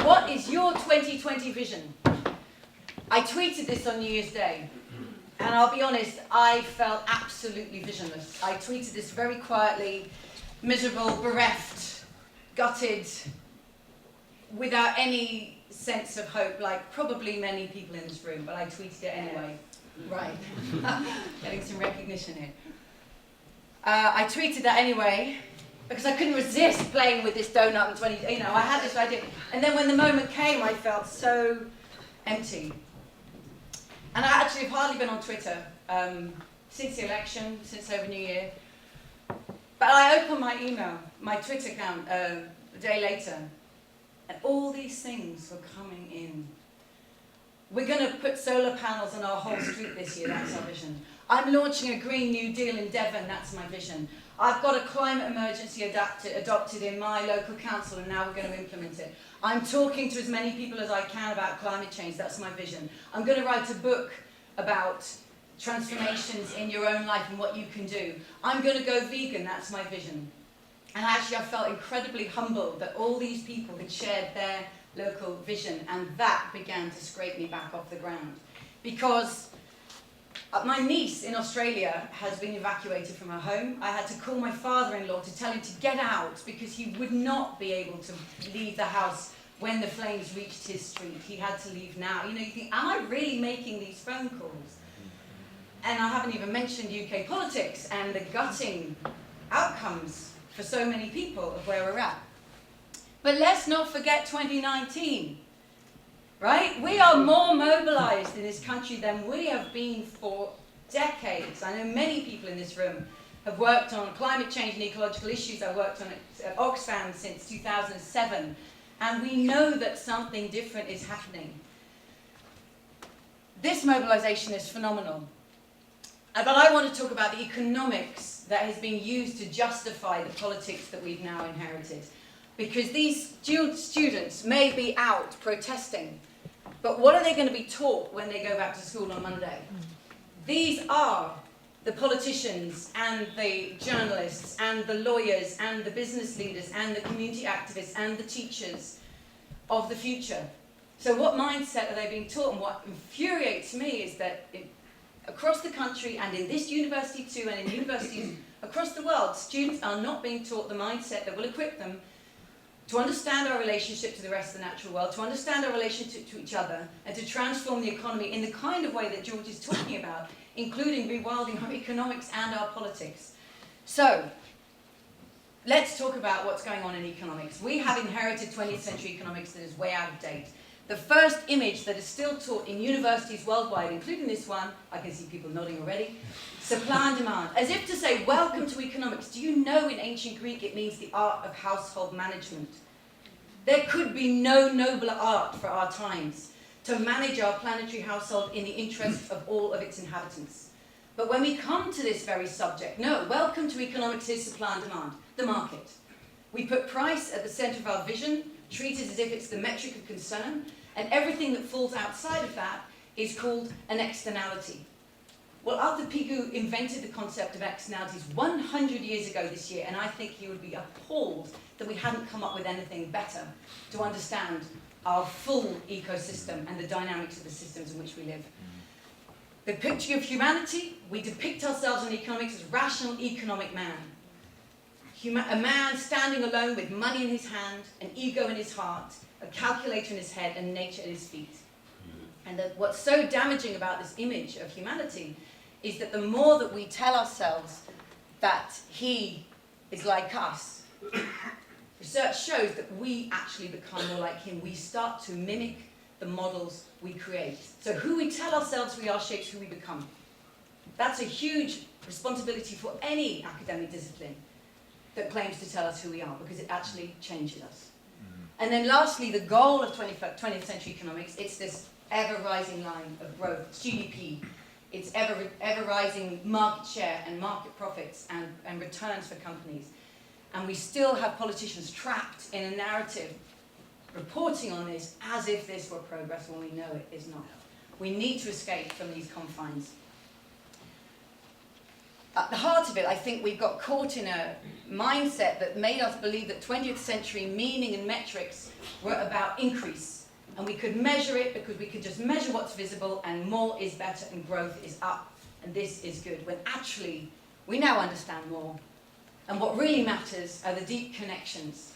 What is your 2020 vision? I tweeted this on New Year's Day, and I'll be honest, I felt absolutely visionless. I tweeted this very quietly, miserable, bereft, gutted, without any sense of hope, like probably many people in this room, but I tweeted it anyway. Right, getting some recognition here. I tweeted that anyway, because I couldn't resist playing with this donut and 20, I had this idea. And then when the moment came, I felt so empty. And I actually have hardly been on Twitter since the election, since over New Year. But I opened my email, my Twitter account, a day later, and all these things were coming in. We're going to put solar panels on our whole street this year, that's our vision. I'm launching a Green New Deal in Devon, that's my vision. I've got a climate emergency adopted in my local council, and now we're going to implement it. I'm talking to as many people as I can about climate change, that's my vision. I'm going to write a book about transformations in your own life and what you can do. I'm going to go vegan, that's my vision. And actually I felt incredibly humbled that all these people had shared their local vision, and that began to scrape me back off the ground. Because my niece in Australia has been evacuated from her home. I had to call my father-in-law to tell him to get out because he would not be able to leave the house when the flames reached his street. He had to leave now. You think, am I really making these phone calls? And I haven't even mentioned UK politics and the gutting outcomes for so many people of where we're at. But let's not forget 2019. Right? We are more mobilised in this country than we have been for decades. I know many people in this room have worked on climate change and ecological issues. I've worked on it at Oxfam since 2007. And we know that something different is happening. This mobilisation is phenomenal. But I want to talk about the economics that has been used to justify the politics that we've now inherited. Because these students may be out protesting, but what are they going to be taught when they go back to school on Monday? These are the politicians and the journalists and the lawyers and the business leaders and the community activists and the teachers of the future. So what mindset are they being taught? And what infuriates me is that across the country, and in this university too, and in universities across the world, students are not being taught the mindset that will equip them to understand our relationship to the rest of the natural world, to understand our relationship to each other, and to transform the economy in the kind of way that George is talking about, including rewilding our economics and our politics. So, let's talk about what's going on in economics. We have inherited 20th century economics that is way out of date. The first image that is still taught in universities worldwide, including this one, I can see people nodding already, supply and demand. As if to say, welcome to economics. Do you know in ancient Greek it means the art of household management? There could be no nobler art for our times to manage our planetary household in the interests of all of its inhabitants. But when we come to this very subject, no, welcome to economics is supply and demand, the market. We put price at the centre of our vision, treat it as if it's the metric of concern, and everything that falls outside of that is called an externality. Well, Arthur Pigou invented the concept of externalities 100 years ago this year, and I think he would be appalled that we hadn't come up with anything better to understand our full ecosystem and the dynamics of the systems in which we live. The picture of humanity, we depict ourselves in economics as rational economic man. A man standing alone with money in his hand, an ego in his heart, a calculator in his head, and nature at his feet. And what's so damaging about this image of humanity is that the more that we tell ourselves that he is like us, research shows that we actually become more like him. We start to mimic the models we create. So who we tell ourselves we are shapes who we become. That's a huge responsibility for any academic discipline that claims to tell us who we are, because it actually changes us. And then lastly, the goal of 20th century economics, it's this ever-rising line of growth, it's GDP. It's ever-rising market share and market profits and returns for companies. And we still have politicians trapped in a narrative reporting on this as if this were progress when we know it is not. We need to escape from these confines. At the heart of it, I think we got caught in a mindset that made us believe that 20th century meaning and metrics were about increase. And we could measure it because we could just measure what's visible, and more is better and growth is up and this is good. When actually, we now understand more. And what really matters are the deep connections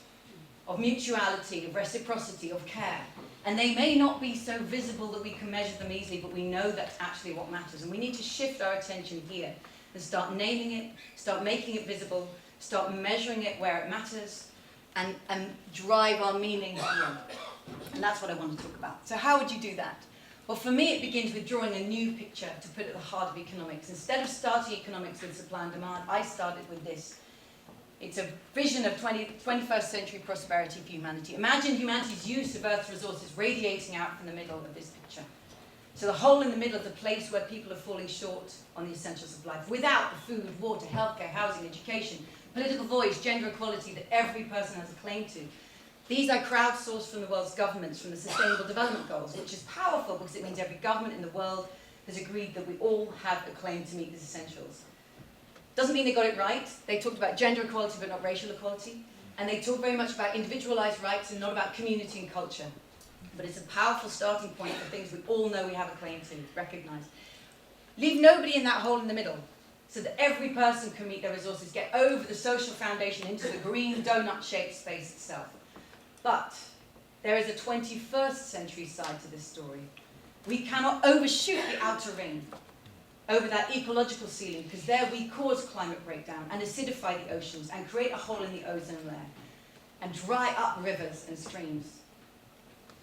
of mutuality, of reciprocity, of care. And they may not be so visible that we can measure them easily, but we know that's actually what matters. And we need to shift our attention here and start naming it, start making it visible, start measuring it where it matters, and drive our meaning here. And that's what I want to talk about. So how would you do that? Well, for me, it begins with drawing a new picture to put at the heart of economics. Instead of starting economics with supply and demand, I started with this. It's a vision of 21st century prosperity for humanity. Imagine humanity's use of Earth's resources radiating out from the middle of this picture. So the hole in the middle is the place where people are falling short on the essentials of life, without the food, water, healthcare, housing, education, political voice, gender equality that every person has a claim to. These are crowdsourced from the world's governments, from the Sustainable Development Goals, which is powerful because it means every government in the world has agreed that we all have a claim to meet these essentials. Doesn't mean they got it right. They talked about gender equality but not racial equality. And they talk very much about individualized rights and not about community and culture. But it's a powerful starting point for things we all know we have a claim to, recognize. Leave nobody in that hole in the middle so that every person can meet their resources, get over the social foundation into the green donut-shaped space itself. But there is a 21st century side to this story. We cannot overshoot the outer ring over that ecological ceiling, because there we cause climate breakdown and acidify the oceans and create a hole in the ozone layer and dry up rivers and streams.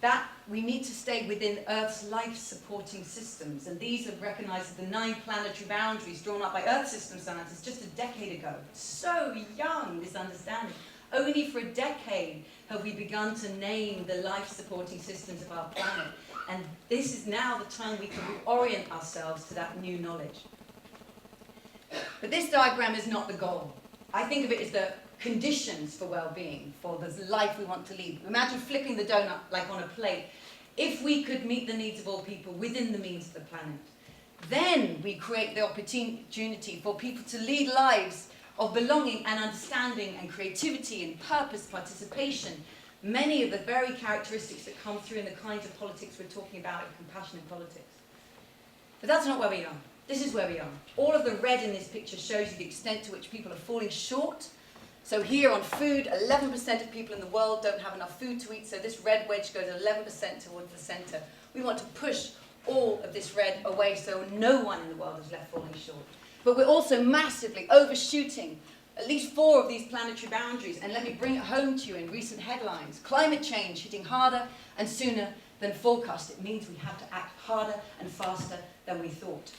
That we need to stay within Earth's life-supporting systems, and these are recognized as the 9 planetary boundaries drawn up by Earth system scientists just a decade ago. So young, this understanding. Only for a decade have we begun to name the life-supporting systems of our planet. And this is now the time we can orient ourselves to that new knowledge. But this diagram is not the goal. I think of it as the conditions for well-being, for the life we want to lead. Imagine flipping the donut like on a plate. If we could meet the needs of all people within the means of the planet, then we create the opportunity for people to lead lives of belonging and understanding and creativity and purpose, participation, many of the very characteristics that come through in the kinds of politics we're talking about in compassionate politics. But that's not where we are. This is where we are. All of the red in this picture shows you the extent to which people are falling short. So here on food, 11% of people in the world don't have enough food to eat, so this red wedge goes 11% towards the center. We want to push all of this red away so no one in the world is left falling short. But we're also massively overshooting at least 4 of these planetary boundaries. And let me bring it home to you in recent headlines. Climate change hitting harder and sooner than forecast. It means we have to act harder and faster than we thought.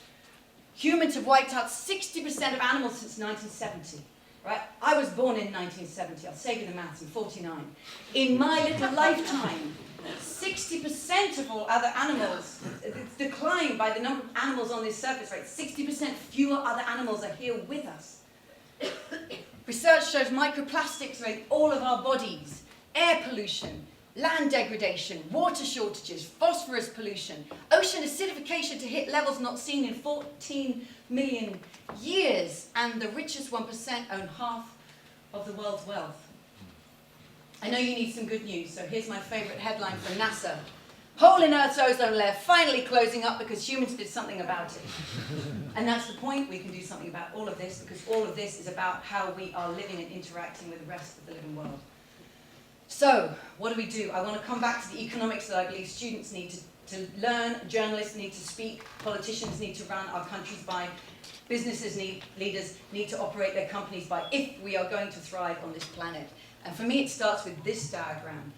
Humans have wiped out 60% of animals since 1970. Right? I was born in 1970. I'll save you the maths, I'm 49. In my little lifetime, 60% of all other animals, it's declined by the number of animals on this surface, right? 60% fewer other animals are here with us. Research shows microplastics are in all of our bodies, air pollution, land degradation, water shortages, phosphorus pollution, ocean acidification to hit levels not seen in 14 million years, and the richest 1% own half of the world's wealth. I know you need some good news, so here's my favourite headline from NASA. Hole in Earth's ozone layer finally closing up because humans did something about it. And that's the point, we can do something about all of this, because all of this is about how we are living and interacting with the rest of the living world. So, what do? I want to come back to the economics that I believe students need to learn, journalists need to speak, politicians need to run our countries by, leaders need to operate their companies by, if we are going to thrive on this planet. And for me, it starts with this diagram.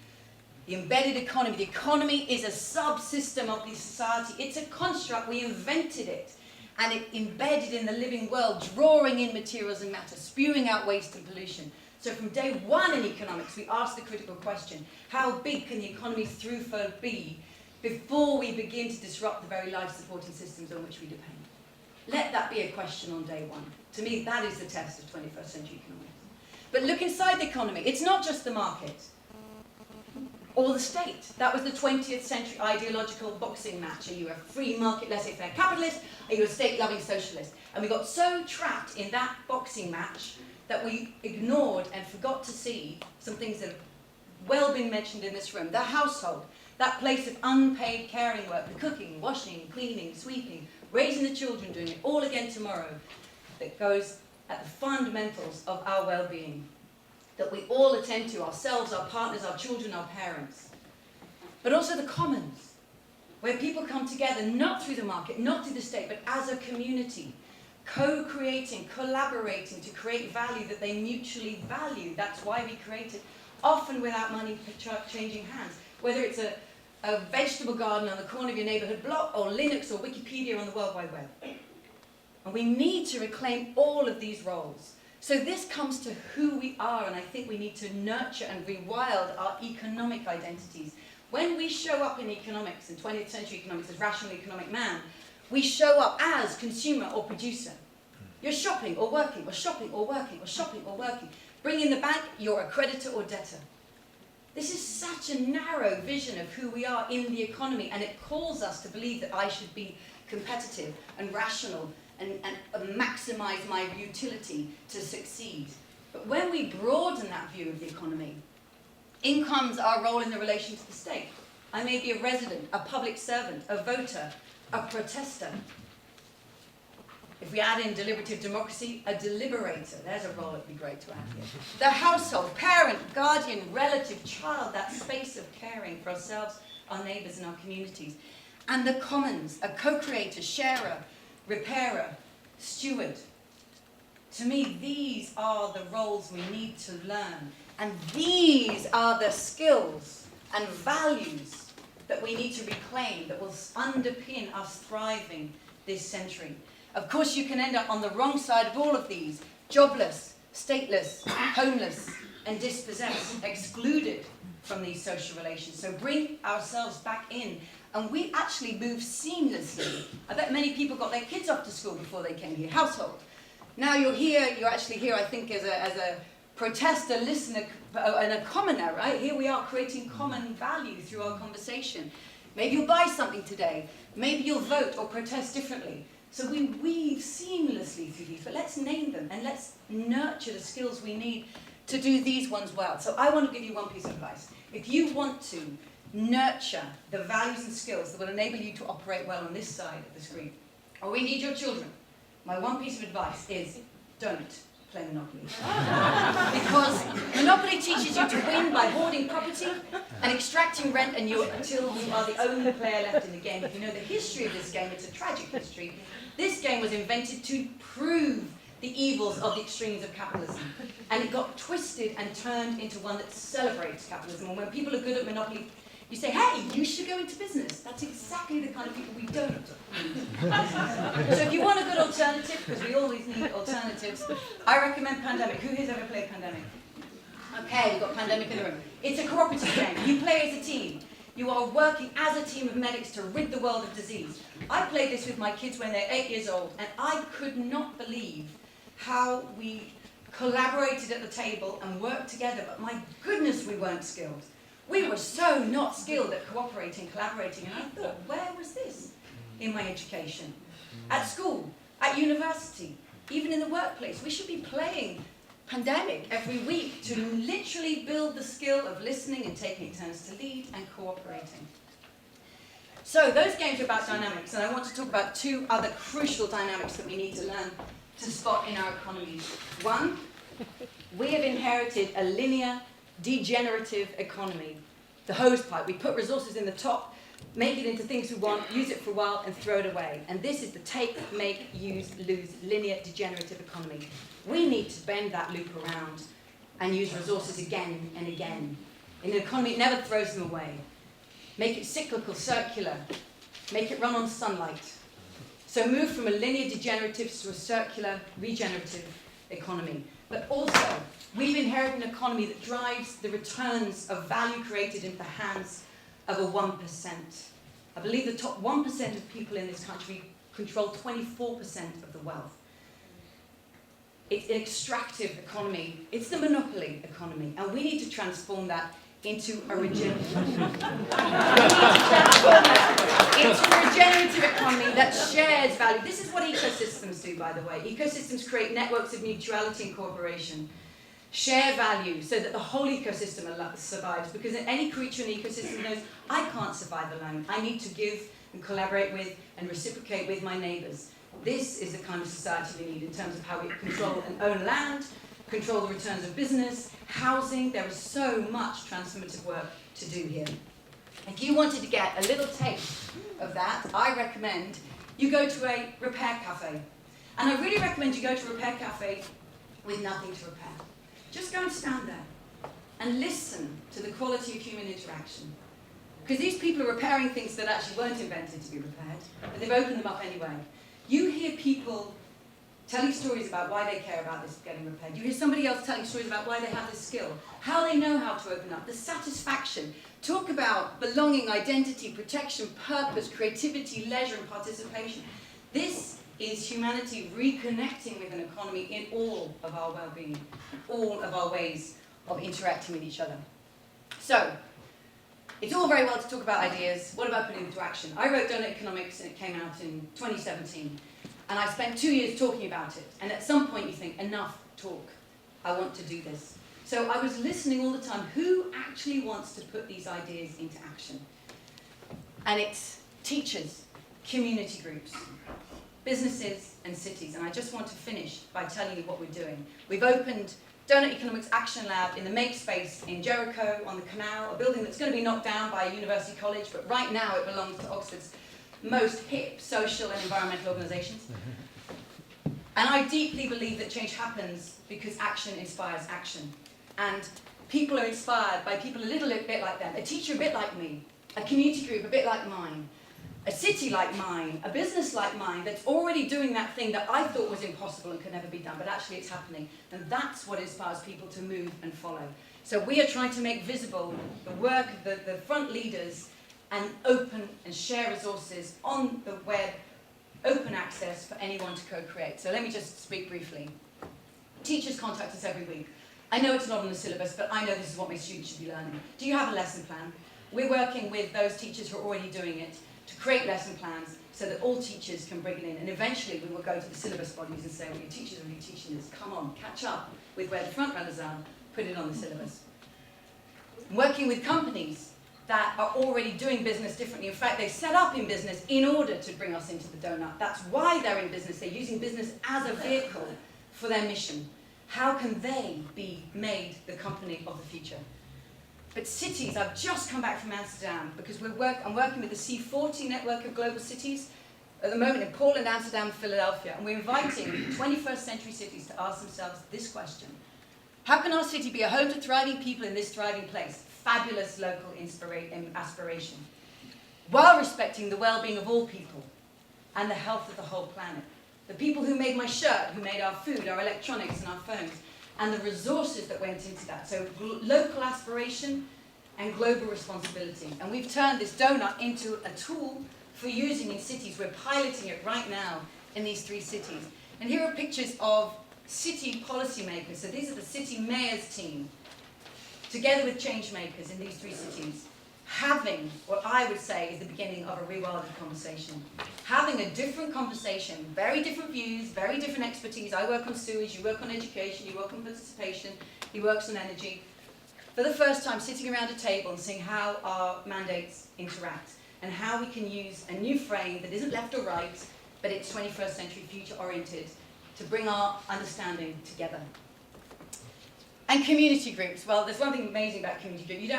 The embedded economy. The economy is a subsystem of the society. It's a construct. We invented it. And it embedded in the living world, drawing in materials and matter, spewing out waste and pollution. So from day one in economics, we ask the critical question, how big can the economy's throughflow be before we begin to disrupt the very life-supporting systems on which we depend? Let that be a question on day one. To me, that is the test of 21st century economics. But look inside the economy. It's not just the market. or the state. That was the 20th century ideological boxing match. Are you a free market laissez-faire capitalist? Are you a state-loving socialist? And we got so trapped in that boxing match that we ignored and forgot to see some things that have well been mentioned in this room. The household, that place of unpaid caring work, the cooking, washing, cleaning, sweeping, raising the children, doing it all again tomorrow, that goes at the fundamentals of our well-being, that we all attend to, ourselves, our partners, our children, our parents. But also the commons, where people come together, not through the market, not through the state, but as a community, co-creating, collaborating to create value that they mutually value. That's why we create it, often without money changing hands. Whether it's a vegetable garden on the corner of your neighborhood block, or Linux or Wikipedia on the World Wide Web. And we need to reclaim all of these roles. So this comes to who we are, and I think we need to nurture and rewild our economic identities. When we show up in economics, in 20th century economics, as rational economic man, we show up as consumer or producer. You're shopping or working, or shopping or working, or shopping or working. Bring in the bank, you're a creditor or debtor. This is such a narrow vision of who we are in the economy, and it calls us to believe that I should be competitive and rational and maximize my utility to succeed. But when we broaden that view of the economy, in comes our role in the relation to the state. I may be a resident, a public servant, a voter, a protester. If we add in deliberative democracy, a deliberator. There's a role that'd be great to add here. The household, parent, guardian, relative, child, that space of caring for ourselves, our neighbours and our communities. And the commons, a co-creator, sharer, repairer, steward. To me, these are the roles we need to learn. And these are the skills and values that we need to reclaim that will underpin us thriving this century. Of course, you can end up on the wrong side of all of these, jobless, stateless, homeless, and dispossessed, excluded from these social relations. So bring ourselves back in, and we actually move seamlessly. I bet many people got their kids off to school before they came here, household. Now you're actually here, I think, as a protester, listener, and a commoner, right? Here we are creating common value through our conversation. Maybe you'll buy something today. Maybe you'll vote or protest differently. So we weave seamlessly through these, but let's name them and let's nurture the skills we need to do these ones well. So I want to give you one piece of advice. If you want to nurture the values and skills that will enable you to operate well on this side of the screen, or we need your children, my one piece of advice is don't play Monopoly. Because Monopoly teaches you to win by hoarding property and extracting rent until you are the only player left in the game. If you know the history of this game, it's a tragic history. This game was invented to prove the evils of the extremes of capitalism. And it got twisted and turned into one that celebrates capitalism. And when people are good at Monopoly, you say, hey, you should go into business. That's exactly the kind of people we don't need. So if you want a good alternative, because we always need alternatives, I recommend Pandemic. Who has ever played Pandemic? Okay, we've got Pandemic in the room. It's a cooperative game. You play as a team. You are working as a team of medics to rid the world of disease. I played this with my kids when they're 8 years old, and I could not believe how we collaborated at the table and worked together, but my goodness, we weren't skilled. We were so not skilled at cooperating, collaborating, and I thought, where was this in my education? At school, at university, even in the workplace, we should be playing Pandemic every week to literally build the skill of listening and taking turns to lead and cooperating. So those games are about dynamics, and I want to talk about two other crucial dynamics that we need to learn to spot in our economies. One, we have inherited a linear, degenerative economy. The hose pipe. We put resources in the top, make it into things we want, use it for a while, and throw it away. And this is the take, make, use, lose, linear, degenerative economy. We need to bend that loop around and use resources again and again. In an economy, it never throws them away. Make it cyclical, circular. Make it run on sunlight. So move from a linear degenerative to a circular, regenerative economy. But also, we've inherited an economy that drives the returns of value created into the hands of a 1%. I believe the top 1% of people in this country control 24% of the wealth. It's an extractive economy. It's the monopoly economy. And we need to transform that into a regenerative economy that shares value. This is what ecosystems do, by the way. Ecosystems create networks of mutuality and cooperation. Share value so that the whole ecosystem survives, because any creature in the ecosystem knows, I can't survive alone. I need to give and collaborate with and reciprocate with my neighbours. This is the kind of society we need in terms of how we control and own land, control the returns of business, housing. There is so much transformative work to do here. If you wanted to get a little taste of that, I recommend you go to a repair cafe. And I really recommend you go to a repair cafe with nothing to repair. Just go and stand there and listen to the quality of human interaction. Because these people are repairing things that actually weren't invented to be repaired, but they've opened them up anyway. You hear people telling stories about why they care about this getting repaired. You hear somebody else telling stories about why they have this skill, how they know how to open up, the satisfaction. Talk about belonging, identity, protection, purpose, creativity, leisure, and participation. This is humanity reconnecting with an economy in all of our well-being, all of our ways of interacting with each other. So, it's all very well to talk about ideas. What about putting them into action? I wrote Donut Economics and it came out in 2017. And I spent 2 years talking about it. And at some point you think, enough talk. I want to do this. So I was listening all the time. Who actually wants to put these ideas into action? And it's teachers, community groups, businesses and cities. And I just want to finish by telling you what we're doing. We've opened Donut Economics Action Lab in the Make Space in Jericho on the canal, a building that's going to be knocked down by a university college, but right now it belongs to Oxford's most hip social and environmental organisations. And I deeply believe that change happens because action inspires action. And people are inspired by people a little bit like them, a teacher a bit like me, a community group a bit like mine, a city like mine, a business like mine that's already doing that thing that I thought was impossible and could never be done, but actually it's happening. And that's what inspires people to move and follow. So we are trying to make visible the work of the front leaders and open and share resources on the web, open access for anyone to co-create. So let me just speak briefly. Teachers contact us every week. I know it's not on the syllabus, but I know this is what my students should be learning. Do you have a lesson plan? We're working with those teachers who are already doing it to create lesson plans so that all teachers can bring it in. And eventually we will go to the syllabus bodies and say, well, your teachers are really teaching this. Come on, catch up with where the front runners are, put it on the syllabus. Working with companies that are already doing business differently. In fact, they set up in business in order to bring us into the donut. That's why they're in business. They're using business as a vehicle for their mission. How can they be made the company of the future? But cities, I've just come back from Amsterdam because I'm working with the C40 network of global cities at the moment in Portland, Amsterdam, Philadelphia, and we're inviting 21st century cities to ask themselves this question. How can our city be a home to thriving people in this thriving place? Fabulous local aspiration, while respecting the well-being of all people and the health of the whole planet. The people who made my shirt, who made our food, our electronics and our phones, and the resources that went into that. So local aspiration and global responsibility. And we've turned this donut into a tool for using in cities. We're piloting it right now in these 3 cities. And here are pictures of city policymakers. So these are the city mayor's team, together with change makers in these 3 cities, having what I would say is the beginning of a rewilded conversation. Having a different conversation, very different views, very different expertise. I work on sewage, you work on education, you work on participation, he works on energy. For the first time, sitting around a table and seeing how our mandates interact and how we can use a new frame that isn't left or right, but it's 21st century future oriented to bring our understanding together. And community groups. Well, there's one thing amazing about community groups. You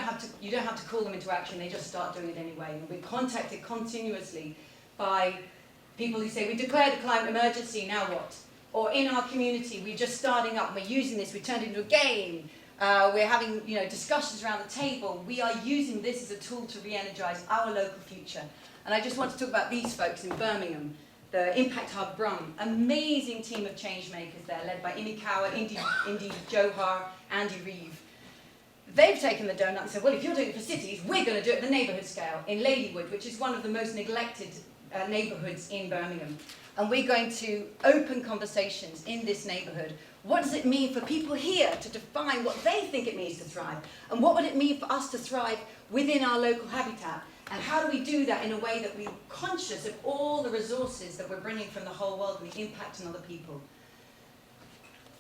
don't have to call them into action. They just start doing it anyway. And we're contacted continuously by people who say, we declared a climate emergency, now what? Or in our community, we're just starting up, we're using this, we turned it into a game. We're having discussions around the table. We are using this as a tool to re-energize our local future. And I just want to talk about these folks in Birmingham, the Impact Hub Brum, amazing team of change makers there, led by Imi Kaur, Indy Johar, Andy Reeve. They've taken the donut and said, well, if you're doing it for cities, we're going to do it at the neighbourhood scale in Ladywood, which is one of the most neglected neighbourhoods in Birmingham. And we're going to open conversations in this neighbourhood. What does it mean for people here to define what they think it means to thrive? And what would it mean for us to thrive within our local habitat? And how do we do that in a way that we're conscious of all the resources that we're bringing from the whole world and the impact on other people?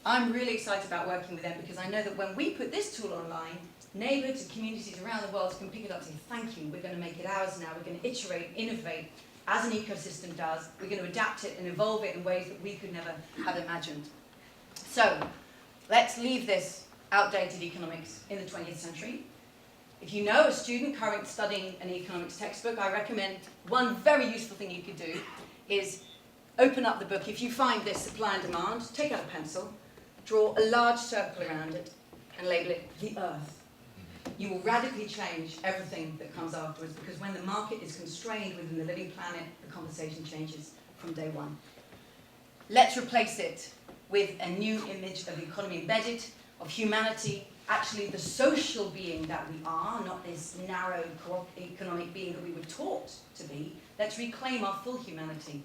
I'm really excited about working with them because I know that when we put this tool online, neighbourhoods and communities around the world can pick it up and say, thank you, we're going to make it ours now, we're going to iterate, innovate, as an ecosystem does, we're going to adapt it and evolve it in ways that we could never have imagined. So, let's leave this outdated economics in the 20th century. If you know a student currently studying an economics textbook, I recommend one very useful thing you could do is open up the book. If you find this supply and demand, take out a pencil, draw a large circle around it, and label it the Earth. You will radically change everything that comes afterwards, because when the market is constrained within the living planet, the conversation changes from day one. Let's replace it with a new image of the economy embedded, of humanity, actually the social being that we are, not this narrow economic being that we were taught to be. Let's reclaim our full humanity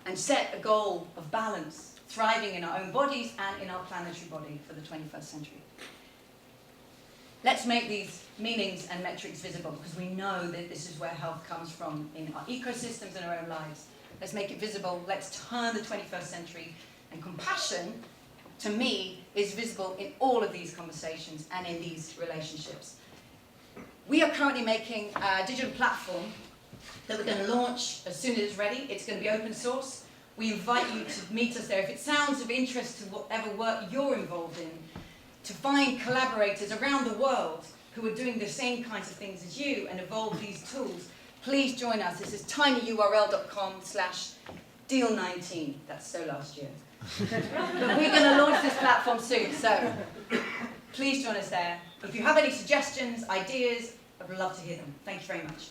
and set a goal of balance, thriving in our own bodies and in our planetary body for the 21st century. Let's make these meanings and metrics visible, because we know that this is where health comes from in our ecosystems and our own lives. Let's make it visible. Let's turn the 21st century. And compassion, to me, is visible in all of these conversations and in these relationships. We are currently making a digital platform that we're going to launch as soon as it's ready. It's going to be open source. We invite you to meet us there. If it sounds of interest to whatever work you're involved in, to find collaborators around the world who are doing the same kinds of things as you and evolve these tools, please join us. This is tinyurl.com/deal19. That's so last year. But we're going to launch this platform soon, so please join us there. If you have any suggestions, ideas, I would love to hear them. Thank you very much.